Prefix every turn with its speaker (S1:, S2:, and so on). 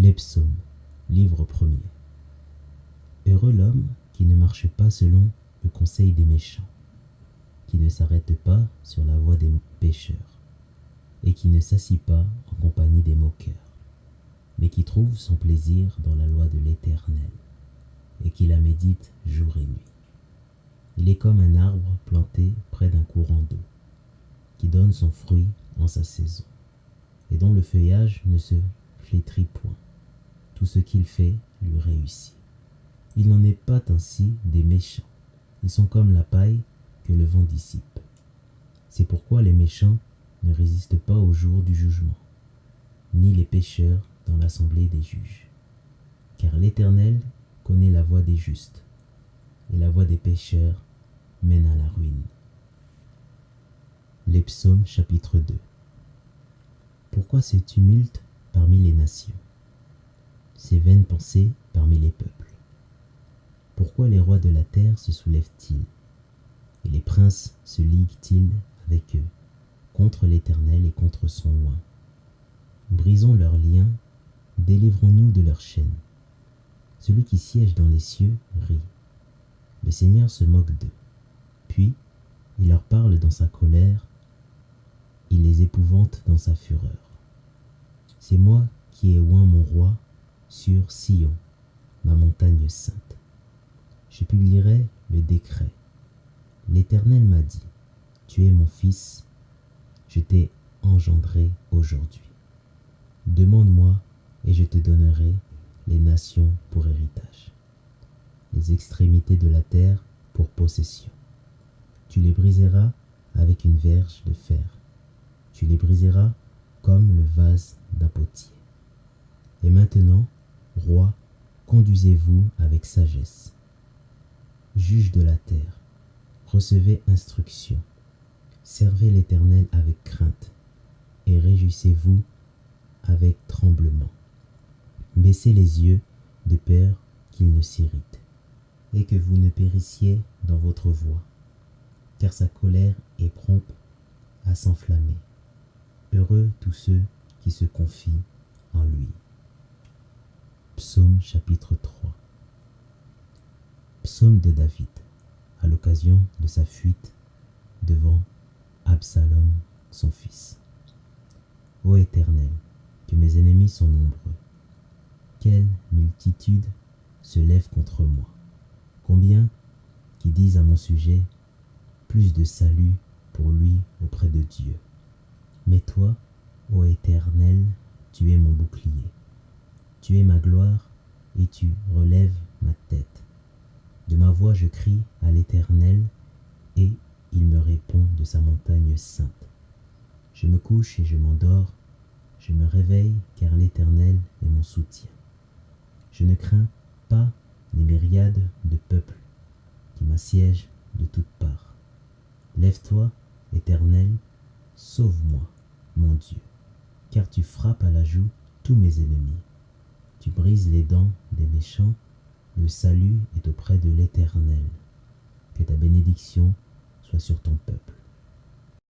S1: Les psaumes, livre premier. Heureux l'homme qui ne marche pas selon le conseil des méchants, qui ne s'arrête pas sur la voie des pécheurs, et qui ne s'assit pas en compagnie des moqueurs, mais qui trouve son plaisir dans la loi de l'Éternel, et qui la médite jour et nuit. Il est comme un arbre planté près d'un courant d'eau, qui donne son fruit en sa saison, et dont le feuillage ne se flétrit point. Tout ce qu'il fait lui réussit. Il n'en est pas ainsi des méchants. Ils sont comme la paille que le vent dissipe. C'est pourquoi les méchants ne résistent pas au jour du jugement, ni les pécheurs dans l'assemblée des juges. Car l'Éternel connaît la voie des justes, et la voie des pécheurs mène à la ruine. Les psaumes chapitre 2. Pourquoi ce tumulte parmi les nations, ces vaines pensées parmi les peuples? Pourquoi les rois de la terre se soulèvent-ils, et les princes se liguent-ils avec eux, contre l'Éternel et contre son oint? Brisons leurs liens, délivrons-nous de leurs chaînes. Celui qui siège dans les cieux rit. Le Seigneur se moque d'eux. Puis, il leur parle dans sa colère, il les épouvante dans sa fureur. C'est moi qui ai oint mon roi sur Sion, ma montagne sainte. Je publierai le décret. L'Éternel m'a dit, tu es mon fils, je t'ai engendré aujourd'hui. Demande-moi et je te donnerai les nations pour héritage, les extrémités de la terre pour possession. Tu les briseras avec une verge de fer. Tu les briseras comme le vase d'un potier. Et maintenant, roi, conduisez-vous avec sagesse. Juge de la terre, recevez instruction. Servez l'Éternel avec crainte, et réjouissez-vous avec tremblement. Baissez les yeux de peur qu'il ne s'irrite, et que vous ne périssiez dans votre voie, car sa colère est prompte à s'enflammer. Heureux tous ceux qui se confient en lui. Psaume chapitre 3. Psaume de David, à l'occasion de sa fuite devant Absalom, son fils. Ô Éternel, que mes ennemis sont nombreux. Quelle multitude se lève contre moi. Combien qui disent à mon sujet, plus de salut pour lui auprès de Dieu. Mais toi, ô Éternel, tu es mon bouclier. Tu es ma gloire et tu relèves ma tête. De ma voix je crie à l'Éternel et il me répond de sa montagne sainte. Je me couche et je m'endors, je me réveille car l'Éternel est mon soutien. Je ne crains pas les myriades de peuples qui m'assiègent de toutes parts. Lève-toi, Éternel, sauve-moi, mon Dieu, car tu frappes à la joue tous mes ennemis. Tu brises les dents des méchants, le salut est auprès de l'Éternel. Que ta bénédiction soit sur ton peuple.